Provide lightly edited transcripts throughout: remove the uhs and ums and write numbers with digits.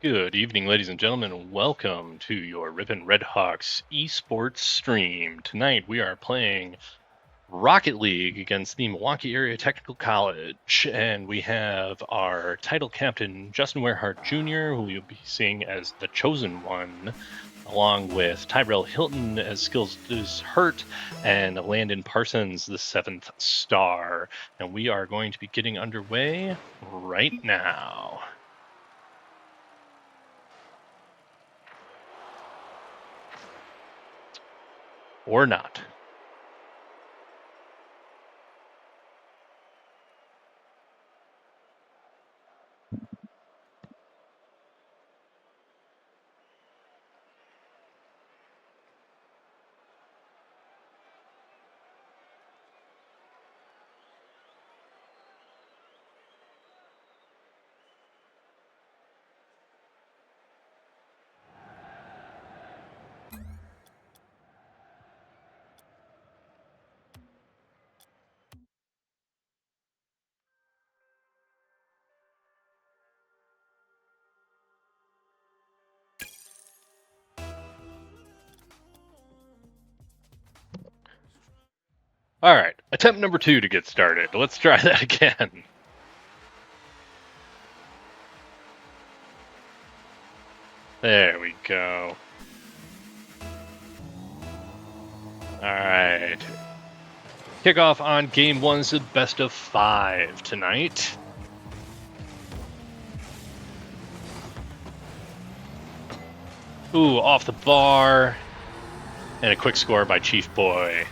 Good evening, ladies and gentlemen, and welcome to your Ripon Redhawks esports stream. Tonight we are playing Rocket League against the Milwaukee Area Technical College, and we have our title captain, Justin Warehart Jr., who you'll be seeing as the Chosen One, along with Tyrell Hilton as Skills is Hurt, and Landon Parsons, the 7th star. And we are going to be getting underway right now. Or not. All right, attempt number 2 to get started. Let's try that again. There we go. All right. Kickoff on game 1's the best of 5 tonight. Ooh, off the bar. And a quick score by Chief Boy.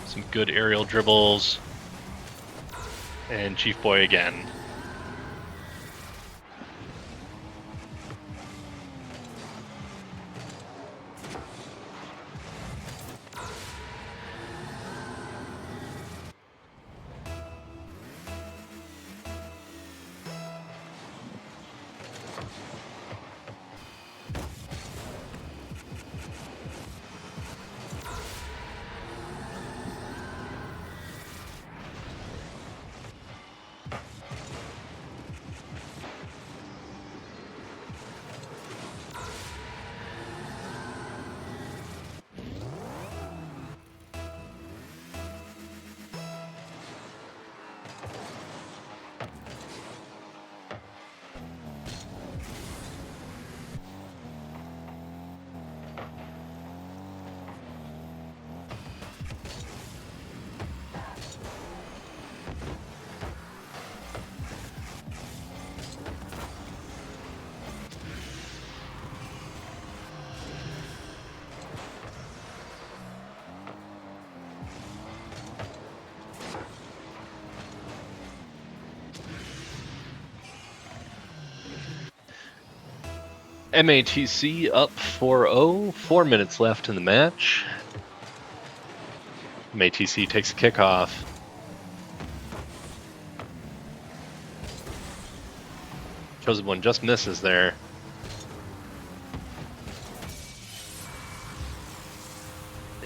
Some good aerial dribbles. And Chief Boy again. MATC up 4-0, 4 minutes left in the match. MATC takes a kickoff. Chosen One just misses there.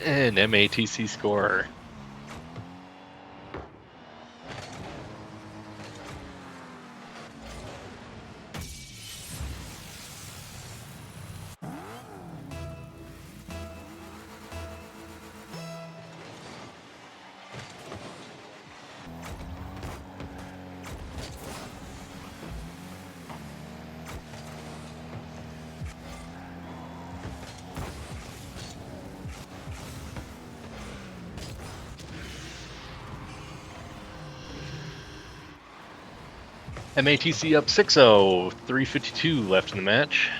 And MATC score. MATC up 6-0, 3:52 left in the match.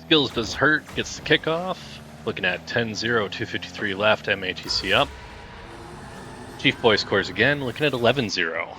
Skills does hurt, gets the kickoff. Looking at 10-0, 2:53 left, MATC up. Chief Boy scores again, looking at 11-0.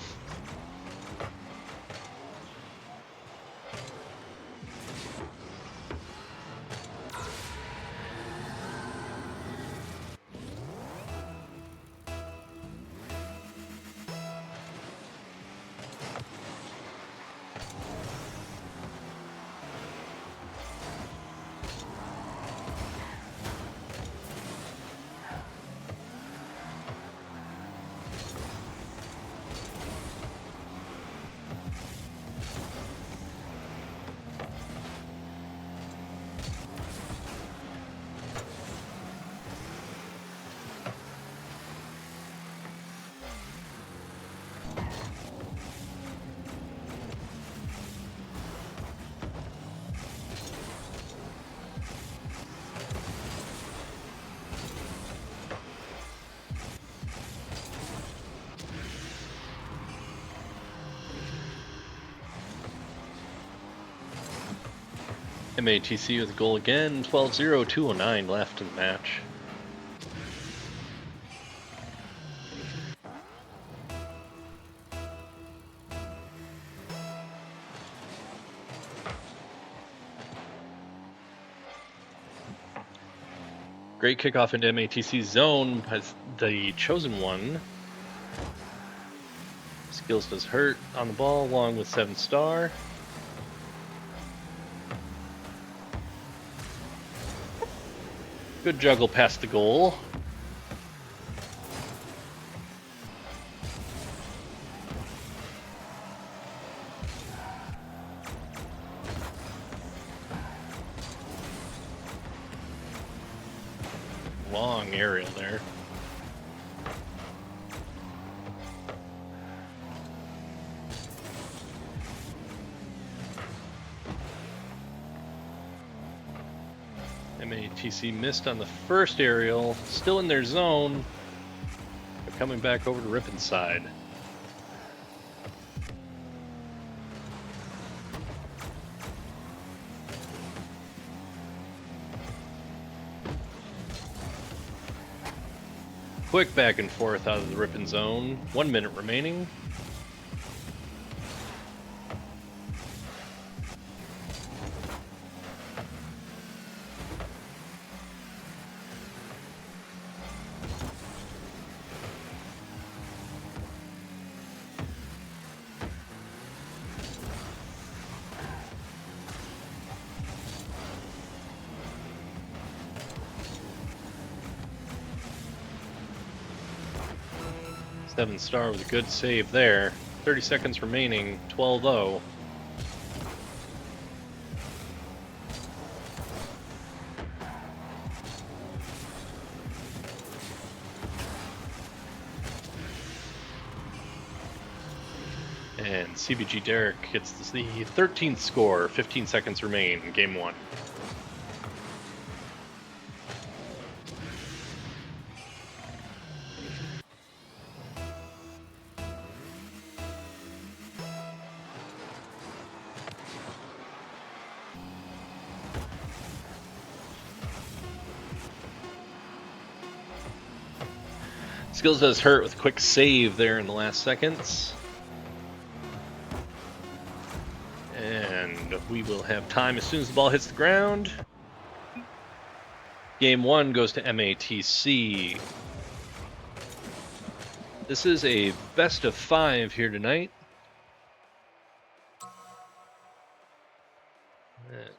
MATC with a goal again, 12-0, 2:09 left in the match. Great kickoff into MATC's zone as the chosen one. Skills does hurt on the ball along with 7-star. Good juggle past the goal. Long aerial there. MATC missed on the first aerial, still in their zone. They're coming back over to Ripon's side. Quick back and forth out of the Ripon zone. 1 minute remaining. Seven-star with a good save there. 30 seconds remaining, 12-0. And CBG Derek gets the 13th score, 15 seconds remain in game one. Skills does hurt with a quick save there in the last seconds. And we will have time as soon as the ball hits the ground. Game one goes to MATC. This is a best of 5 here tonight.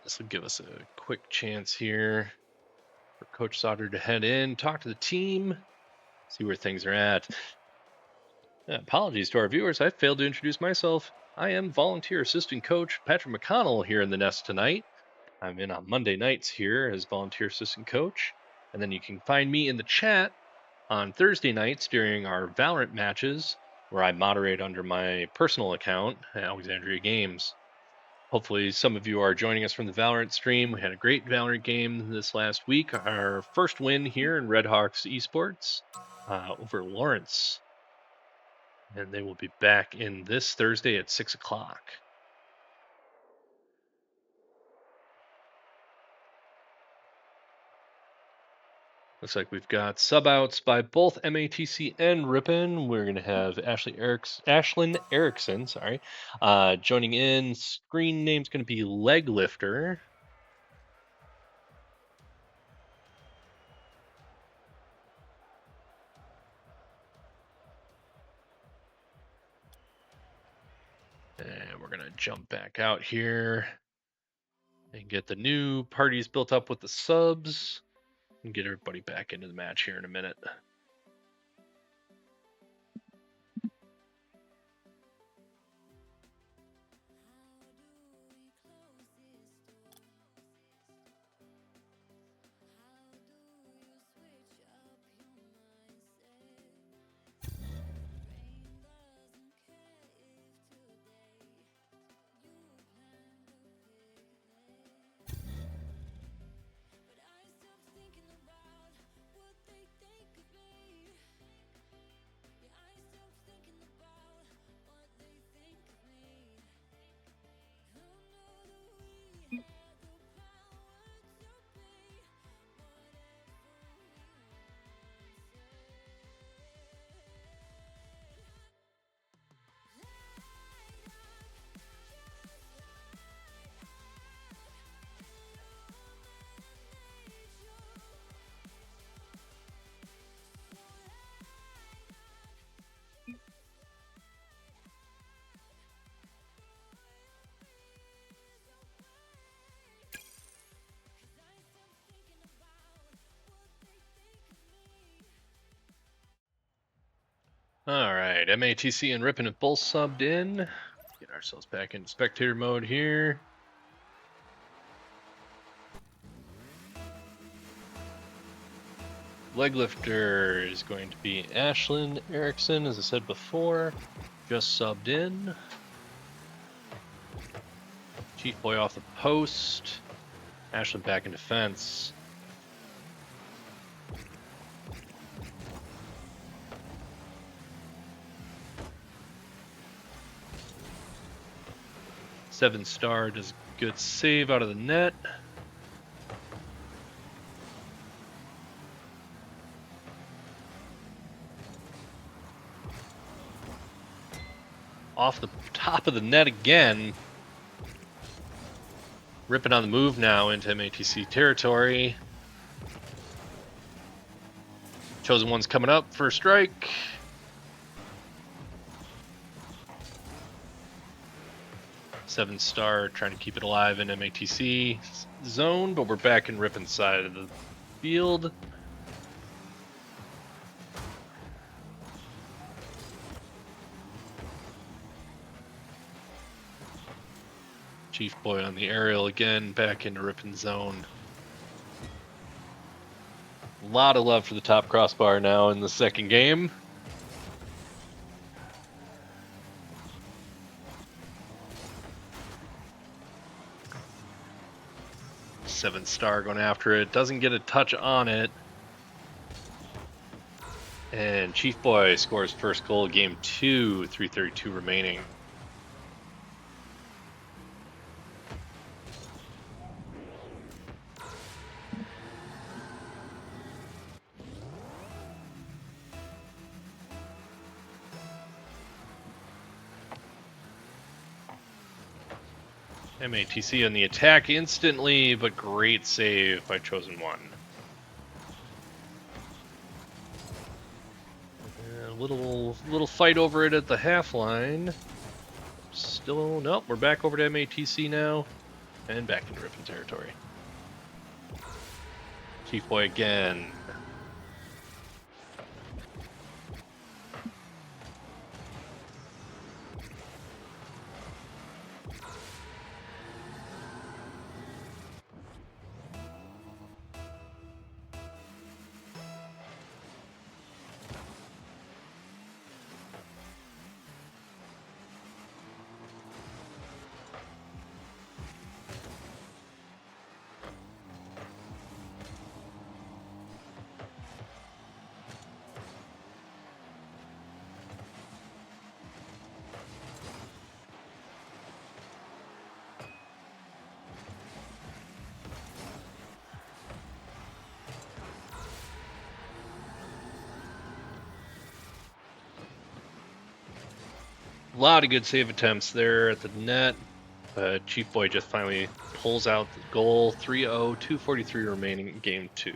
This will give us a quick chance here for Coach Sauter to head in, talk to the team, see where things are at. Apologies to our viewers, I failed to introduce myself. I am volunteer assistant coach Patrick McConnell here in the nest tonight. I'm in on Monday nights here as volunteer assistant coach. And then you can find me in the chat on Thursday nights during our Valorant matches, where I moderate under my personal account, Alexandria Games. Hopefully some of you are joining us from the Valorant stream. We had a great Valorant game this last week. Our first win here in Red Hawks Esports over Lawrence. And they will be back in this Thursday at 6 o'clock. Looks like we've got sub outs by both MATC and Ripon. We're going to have Ashlyn Erickson, joining in. Screen name's going to be Leg Lifter. And we're going to jump back out here and get the new parties built up with the subs and get everybody back into the match here in a minute. All right, MATC and Ripon have both subbed in. Get ourselves back into spectator mode here. Leg lifter is going to be Ashlyn Erickson, as I said before, just subbed in. Chief Boy off the post. Ashlyn back in defense. Seven Star does a good save out of the net. Off the top of the net again. Ripping on the move now into MATC territory. Chosen One's coming up for a strike. Seven Star trying to keep it alive in MATC zone, but we're back in Ripon's side of the field. Chief Boy on the aerial again, back into Ripon zone. A lot of love for the top crossbar now in the second game. Seven Star going after it, doesn't get a touch on it. And Chief Boy scores first goal of game 2, 3:32 remaining. MATC on the attack instantly, but great save by Chosen One. A little fight over it at the half line. Still, nope, we're back over to MATC now, and back into Ripon territory. Chief Boy again. A lot of good save attempts there at the net. Chief Boy just finally pulls out the goal. 3-0, 2:43 remaining in game 2.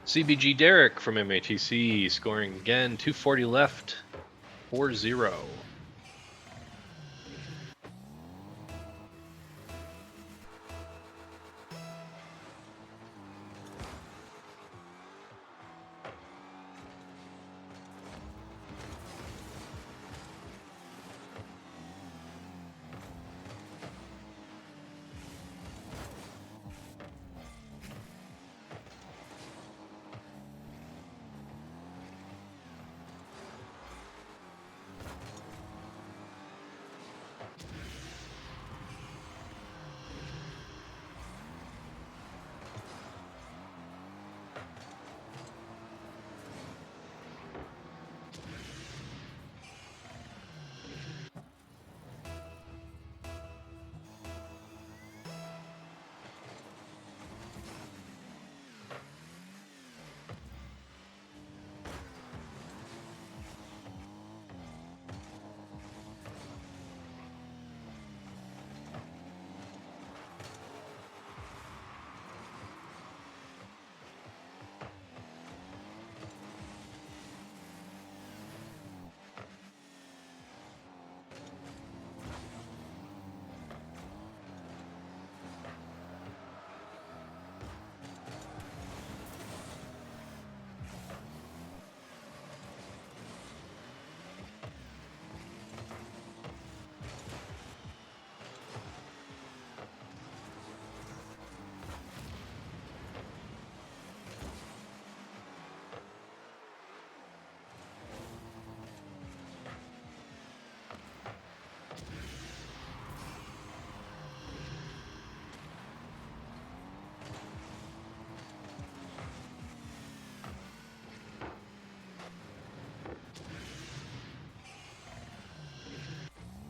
CBG Derek from MATC scoring again. 2:40 left. 4-0.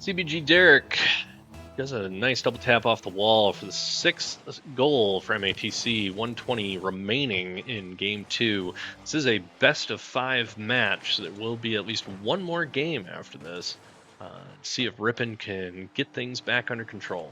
CBG Derek does a nice double tap off the wall for the 6th goal for MATC. 1:20 remaining in game 2. This is a best of 5 match, so there will be at least one more game after this. See if Ripon can get things back under control.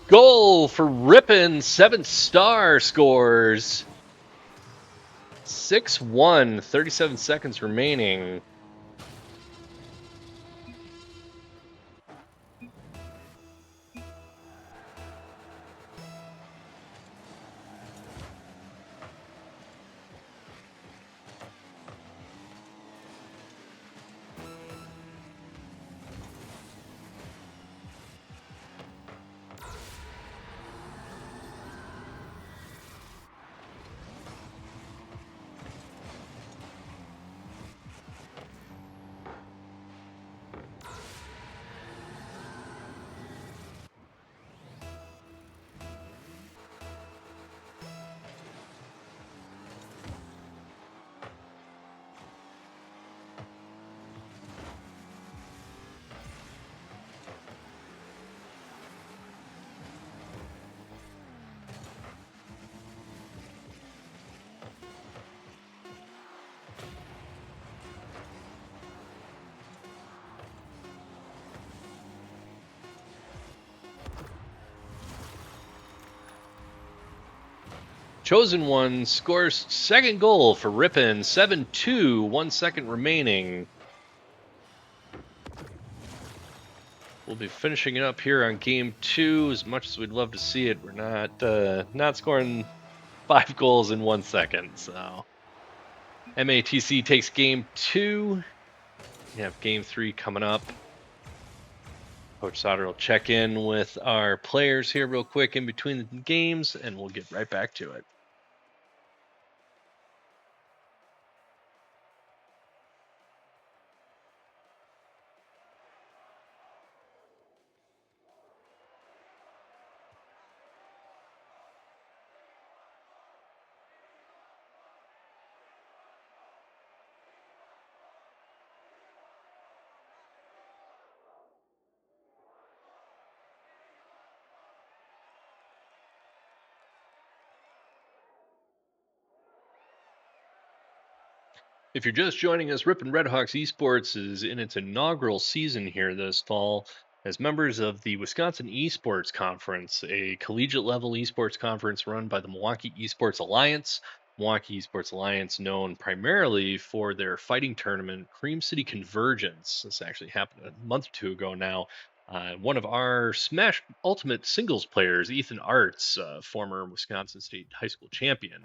Goal for Ripon, 7th star scores. 6-1, 37 seconds remaining. Chosen One scores 2nd goal for Ripon, 7-2, 1 second remaining. We'll be finishing it up here on game 2. As much as we'd love to see it, we're not scoring 5 goals in 1 second. So MATC takes game 2. We have game 3 coming up. Coach Sauter will check in with our players here real quick in between the games, and we'll get right back to it. If you're just joining us, Ripon Redhawks Esports is in its inaugural season here this fall as members of the Wisconsin Esports Conference, a collegiate level esports conference run by the Milwaukee Esports Alliance. Milwaukee Esports Alliance, known primarily for their fighting tournament, Cream City Convergence. This actually happened a month or two ago now. One of our Smash Ultimate singles players, Ethan Arts, former Wisconsin State high school champion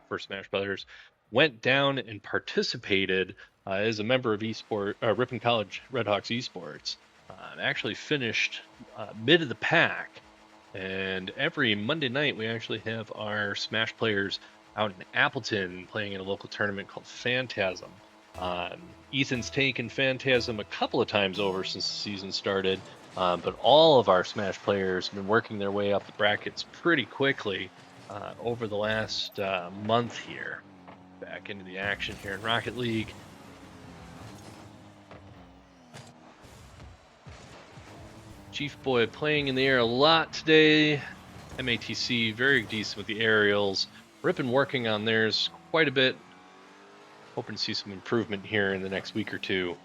for Smash Brothers, went down and participated as a member of Ripon College Redhawks Esports. Actually finished mid of the pack. And every Monday night, we actually have our Smash players out in Appleton playing in a local tournament called Phantasm. Ethan's taken Phantasm a couple of times over since the season started, but all of our Smash players have been working their way up the brackets pretty quickly over the last month here. Back into the action here in Rocket League. Chief Boy playing in the air a lot today. MATC very decent with the aerials. Ripon working on theirs quite a bit. Hoping to see some improvement here in the next week or two.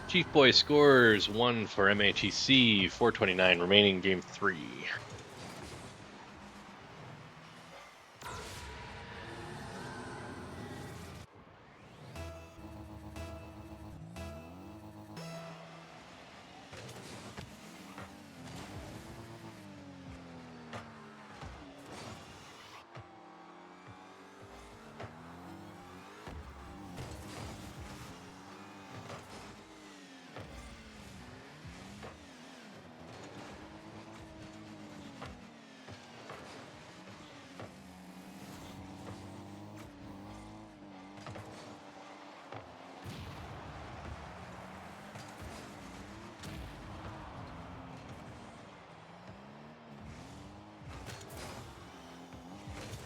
Chief Boy scores 1 for MATC, 4:29 remaining, game 3.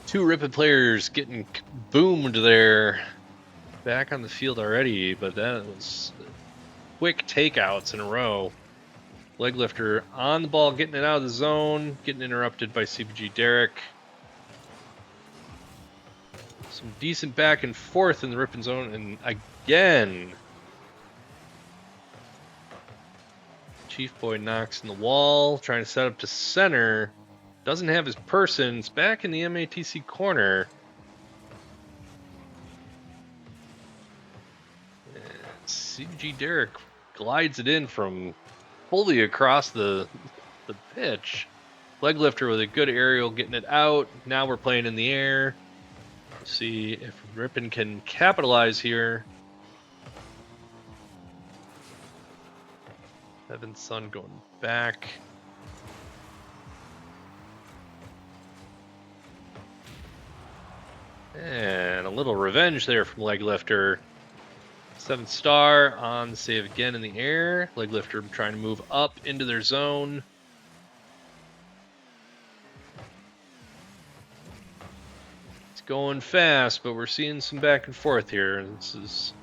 Two Ripon players getting boomed there. Back on the field already, but that was quick takeouts in a row. Leg lifter on the ball, getting it out of the zone, getting interrupted by CBG Derek. Some decent back and forth in the Ripon zone, and again, Chief Boy knocks in the wall, trying to set up to center. Doesn't have his person. It's back in the MATC corner. And CBG Derek glides it in from fully across the pitch. Leg lifter with a good aerial, getting it out. Now we're playing in the air. Let's see if Ripon can capitalize here. Evan's son going back. And a little revenge there from Leg Lifter. 7th star on the save again in the air. Leg Lifter trying to move up into their zone. It's going fast, but we're seeing some back and forth here. This is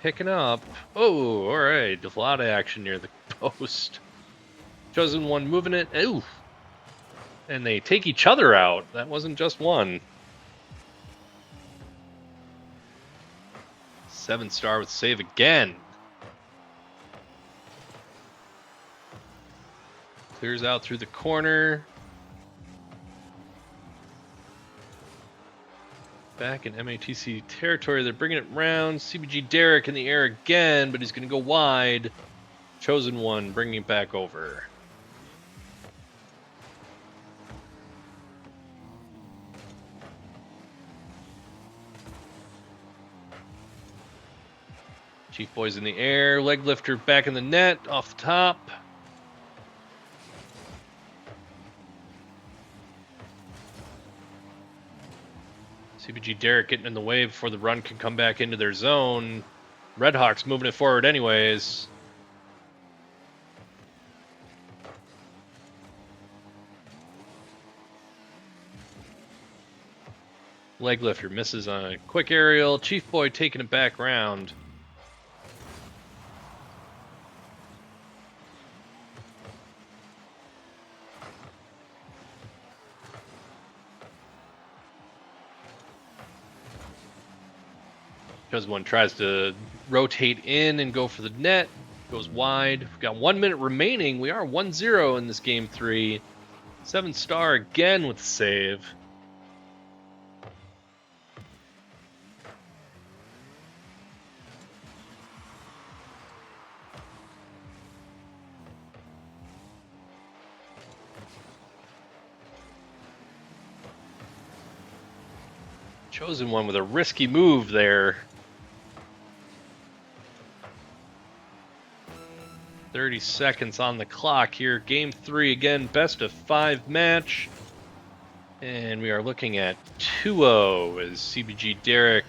picking up. Oh, all right. A lot of action near the post. Chosen One moving it. Ooh. And they take each other out. That wasn't just one. 7th star with save again. Clears out through the corner. Back in MATC territory. They're bringing it round. CBG Derek in the air again, but he's going to go wide. Chosen One bringing it back over. Chief Boy's in the air. Leg lifter back in the net, off the top. CBG Derek getting in the way before the run can come back into their zone. Redhawks moving it forward anyways. Leg lifter misses on a quick aerial. Chief Boy taking it back round. Because one tries to rotate in and go for the net. Goes wide. We've got 1 minute remaining. We are 1-0 in this game 3. 7-star again with the save. Chosen one with a risky move there. 30 seconds on the clock here. Game 3 again, best of 5 match. And we are looking at 2-0 as CBG Derek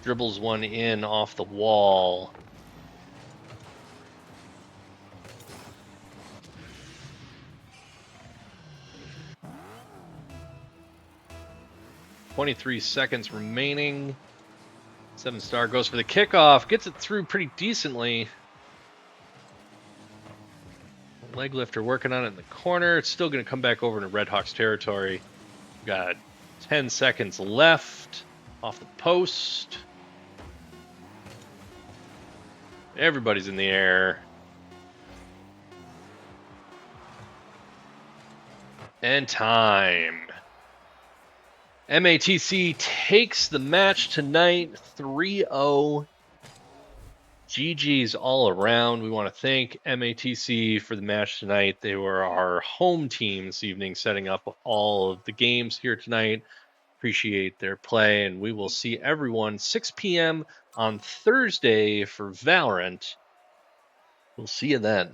dribbles one in off the wall. .23 seconds remaining. 7-star goes for the kickoff, gets it through pretty decently. Leg lifter working on it in the corner. It's still going to come back over into Redhawks territory. We've got 10 seconds left off the post. Everybody's in the air. And time. MATC takes the match tonight 3-0. GG's all around. We want to thank MATC for the match tonight. They were our home team this evening, setting up all of the games here tonight. Appreciate their play, and we will see everyone 6 p.m. on Thursday for Valorant. We'll see you then.